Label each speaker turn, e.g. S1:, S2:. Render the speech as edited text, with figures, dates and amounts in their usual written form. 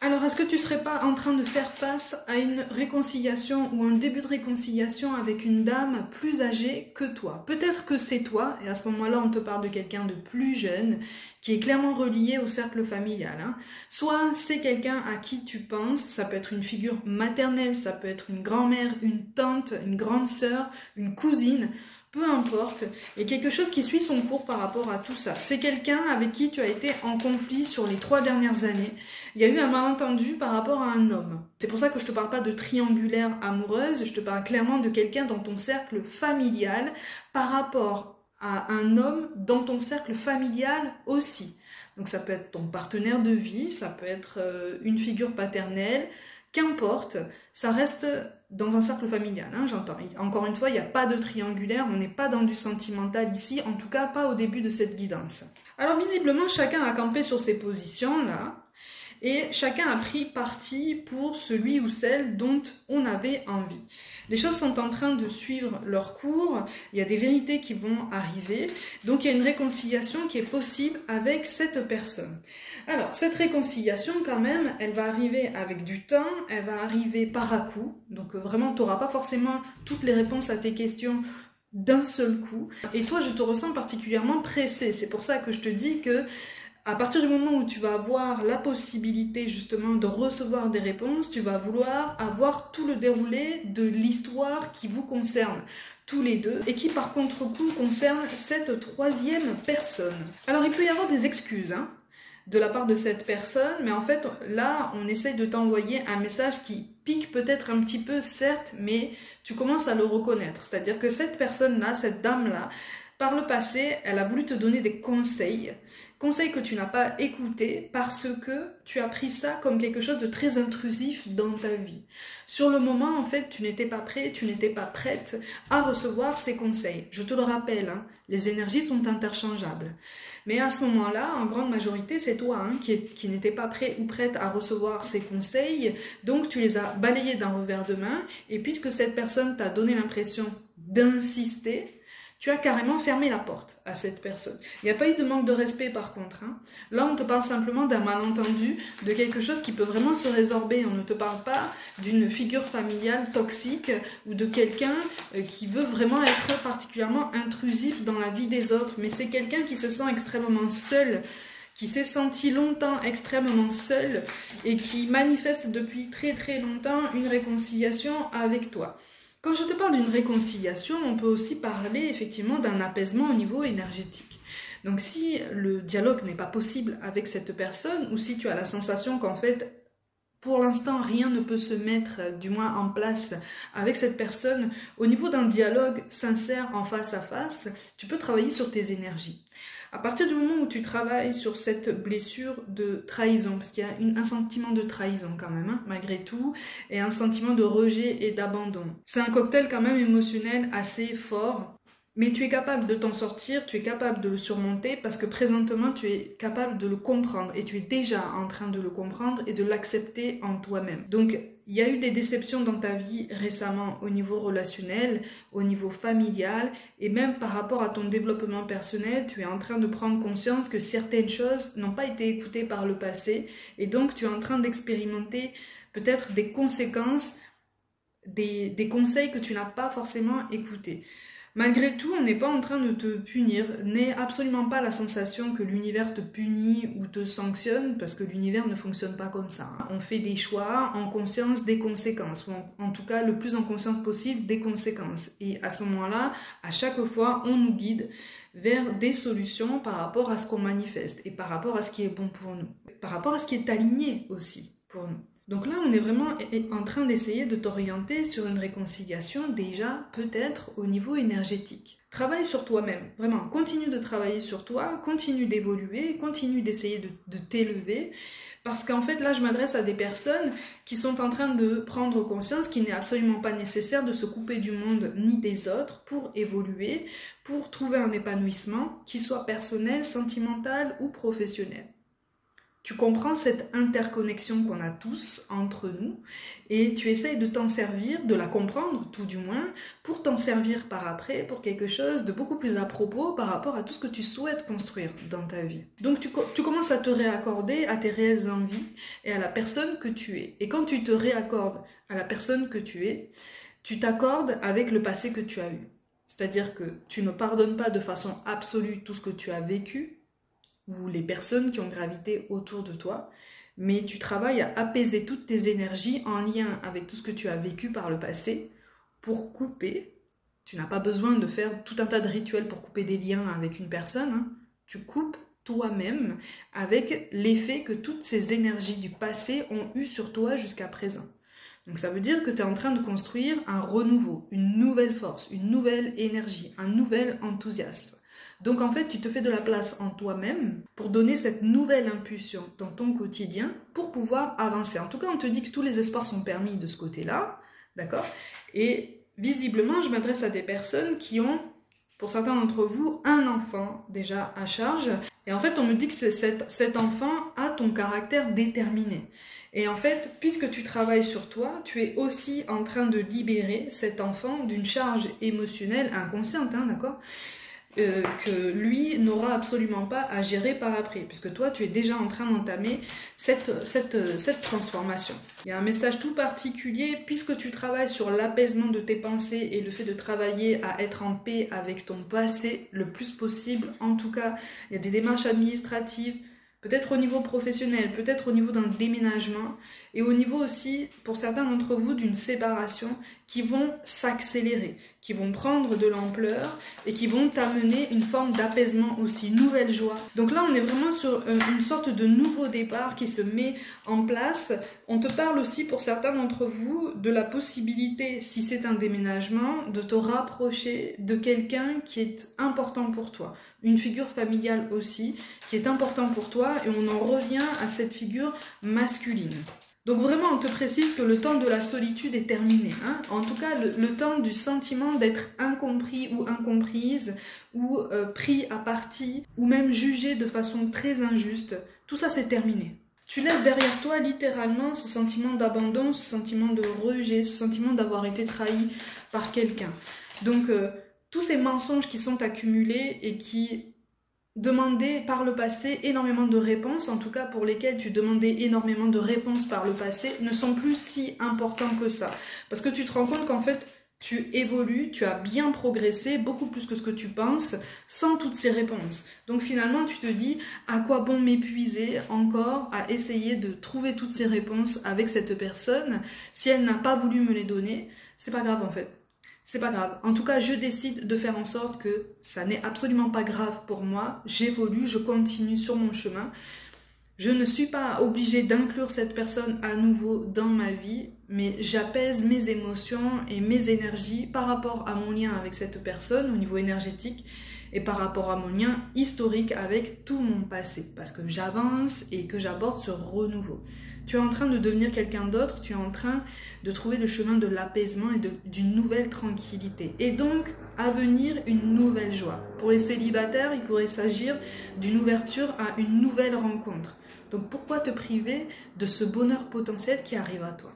S1: Alors, est-ce que tu ne serais pas en train de faire face à une réconciliation ou un début de réconciliation avec une dame plus âgée que toi? Peut-être que c'est toi, et à ce moment-là, on te parle de quelqu'un de plus jeune, qui est clairement relié au cercle familial, hein. Soit c'est quelqu'un à qui tu penses, ça peut être une figure maternelle, ça peut être une grand-mère, une tante, une grande sœur, une cousine, peu importe, et quelque chose qui suit son cours par rapport à tout ça. C'est quelqu'un avec qui tu as été en conflit sur les 3 dernières années. Il y a eu un malentendu par rapport à un homme. C'est pour ça que je te parle pas de triangulaire amoureuse, je te parle clairement de quelqu'un dans ton cercle familial par rapport à un homme dans ton cercle familial aussi. Donc ça peut être ton partenaire de vie, ça peut être une figure paternelle, qu'importe, ça reste dans un cercle familial, hein, j'entends. Encore une fois, il n'y a pas de triangulaire, on n'est pas dans du sentimental ici, en tout cas pas au début de cette guidance. Alors visiblement, chacun a campé sur ses positions là, et chacun a pris parti pour celui ou celle dont on avait envie. Les choses sont en train de suivre leur cours, il y a des vérités qui vont arriver, donc il y a une réconciliation qui est possible avec cette personne. Alors, cette réconciliation, quand même, elle va arriver avec du temps, elle va arriver par à coup, donc vraiment, tu n'auras pas forcément toutes les réponses à tes questions d'un seul coup. Et toi, je te ressens particulièrement pressée, c'est pour ça que je te dis que à partir du moment où tu vas avoir la possibilité justement de recevoir des réponses, tu vas vouloir avoir tout le déroulé de l'histoire qui vous concerne tous les deux et qui par contre-coup concerne cette troisième personne. Alors il peut y avoir des excuses, hein, de la part de cette personne, mais en fait là on essaye de t'envoyer un message qui pique peut-être un petit peu certes, mais tu commences à le reconnaître, c'est-à-dire que cette personne-là, cette dame-là, par le passé, elle a voulu te donner des conseils que tu n'as pas écoutés parce que tu as pris ça comme quelque chose de très intrusif dans ta vie. Sur le moment, en fait, tu n'étais pas prêt, tu n'étais pas prête à recevoir ces conseils. Je te le rappelle, hein, les énergies sont interchangeables. Mais à ce moment-là, en grande majorité, c'est toi hein, qui n'étais pas prêt ou prête à recevoir ces conseils. Donc, tu les as balayés d'un revers de main. Et puisque cette personne t'a donné l'impression d'insister, tu as carrément fermé la porte à cette personne. Il n'y a pas eu de manque de respect par contre, hein. Là, on te parle simplement d'un malentendu, de quelque chose qui peut vraiment se résorber. On ne te parle pas d'une figure familiale toxique ou de quelqu'un qui veut vraiment être particulièrement intrusif dans la vie des autres. Mais c'est quelqu'un qui se sent extrêmement seul, qui s'est senti longtemps extrêmement seul et qui manifeste depuis très très longtemps une réconciliation avec toi. Quand je te parle d'une réconciliation, on peut aussi parler effectivement d'un apaisement au niveau énergétique. Donc si le dialogue n'est pas possible avec cette personne ou si tu as la sensation qu'en fait pour l'instant rien ne peut se mettre du moins en place avec cette personne au niveau d'un dialogue sincère en face à face, tu peux travailler sur tes énergies. À partir du moment où tu travailles sur cette blessure de trahison, parce qu'il y a un sentiment de trahison quand même, hein, malgré tout, et un sentiment de rejet et d'abandon. C'est un cocktail quand même émotionnel assez fort, mais tu es capable de t'en sortir, tu es capable de le surmonter, parce que présentement tu es capable de le comprendre, et tu es déjà en train de le comprendre et de l'accepter en toi-même. Donc, il y a eu des déceptions dans ta vie récemment au niveau relationnel, au niveau familial et même par rapport à ton développement personnel, tu es en train de prendre conscience que certaines choses n'ont pas été écoutées par le passé et donc tu es en train d'expérimenter peut-être des conséquences, des conseils que tu n'as pas forcément écoutés. Malgré tout, on n'est pas en train de te punir, n'aie absolument pas la sensation que l'univers te punit ou te sanctionne, parce que l'univers ne fonctionne pas comme ça. On fait des choix en conscience des conséquences, ou en tout cas le plus en conscience possible des conséquences. Et à ce moment-là, à chaque fois, on nous guide vers des solutions par rapport à ce qu'on manifeste, et par rapport à ce qui est bon pour nous, par rapport à ce qui est aligné aussi pour nous. Donc là, on est vraiment en train d'essayer de t'orienter sur une réconciliation déjà peut-être au niveau énergétique. Travaille sur toi-même, vraiment, continue de travailler sur toi, continue d'évoluer, continue d'essayer de t'élever, parce qu'en fait là, je m'adresse à des personnes qui sont en train de prendre conscience qu'il n'est absolument pas nécessaire de se couper du monde ni des autres pour évoluer, pour trouver un épanouissement qui soit personnel, sentimental ou professionnel. Tu comprends cette interconnexion qu'on a tous entre nous et tu essayes de t'en servir, de la comprendre tout du moins, pour t'en servir par après pour quelque chose de beaucoup plus à propos par rapport à tout ce que tu souhaites construire dans ta vie. Donc tu commences à te réaccorder à tes réelles envies et à la personne que tu es. Et quand tu te réaccordes à la personne que tu es, tu t'accordes avec le passé que tu as eu. C'est-à-dire que tu ne pardonnes pas de façon absolue tout ce que tu as vécu, ou les personnes qui ont gravité autour de toi, mais tu travailles à apaiser toutes tes énergies en lien avec tout ce que tu as vécu par le passé pour couper. Tu n'as pas besoin de faire tout un tas de rituels pour couper des liens avec une personne, hein. Tu coupes toi-même avec l'effet que toutes ces énergies du passé ont eu sur toi jusqu'à présent. Donc ça veut dire que tu es en train de construire un renouveau, une nouvelle force, une nouvelle énergie, un nouvel enthousiasme. Donc en fait, tu te fais de la place en toi-même pour donner cette nouvelle impulsion dans ton quotidien pour pouvoir avancer. En tout cas, on te dit que tous les espoirs sont permis de ce côté-là, d'accord? Et visiblement, je m'adresse à des personnes qui ont, pour certains d'entre vous, un enfant déjà à charge. Et en fait, on me dit que cet enfant a ton caractère déterminé. Et en fait, puisque tu travailles sur toi, tu es aussi en train de libérer cet enfant d'une charge émotionnelle inconsciente, hein, d'accord ? Que lui n'aura absolument pas à gérer par après, puisque toi, tu es déjà en train d'entamer cette transformation. Il y a un message tout particulier, puisque tu travailles sur l'apaisement de tes pensées et le fait de travailler à être en paix avec ton passé le plus possible. En tout cas, il y a des démarches administratives, peut-être au niveau professionnel, peut-être au niveau d'un déménagement, et au niveau aussi, pour certains d'entre vous, d'une séparation qui vont s'accélérer, qui vont prendre de l'ampleur et qui vont t'amener une forme d'apaisement aussi, nouvelle joie. Donc là, on est vraiment sur une sorte de nouveau départ qui se met en place. On te parle aussi, pour certains d'entre vous, de la possibilité, si c'est un déménagement, de te rapprocher de quelqu'un qui est important pour toi. Une figure familiale aussi, qui est important pour toi, et on en revient à cette figure masculine. Donc vraiment, on te précise que le temps de la solitude est terminé, hein. En tout cas, le temps du sentiment d'être incompris ou incomprise, ou pris à partie, ou même jugé de façon très injuste, tout ça c'est terminé. Tu laisses derrière toi littéralement ce sentiment d'abandon, ce sentiment de rejet, ce sentiment d'avoir été trahi par quelqu'un. Donc tous ces mensonges qui sont accumulés et qui demandaient par le passé énormément de réponses, en tout cas pour lesquelles tu demandais énormément de réponses par le passé, ne sont plus si importants que ça. Parce que tu te rends compte qu'en fait, tu évolues, tu as bien progressé, beaucoup plus que ce que tu penses, sans toutes ces réponses. Donc finalement, tu te dis, à quoi bon m'épuiser encore à essayer de trouver toutes ces réponses avec cette personne, si elle n'a pas voulu me les donner, c'est pas grave en fait. C'est pas grave. En tout cas, je décide de faire en sorte que ça n'est absolument pas grave pour moi. J'évolue, je continue sur mon chemin. Je ne suis pas obligée d'inclure cette personne à nouveau dans ma vie, mais j'apaise mes émotions et mes énergies par rapport à mon lien avec cette personne au niveau énergétique et par rapport à mon lien historique avec tout mon passé, parce que j'avance et que j'aborde ce renouveau. Tu es en train de devenir quelqu'un d'autre, tu es en train de trouver le chemin de l'apaisement et d'une nouvelle tranquillité. Et donc, à venir, une nouvelle joie. Pour les célibataires, il pourrait s'agir d'une ouverture à une nouvelle rencontre. Donc, pourquoi te priver de ce bonheur potentiel qui arrive à toi ?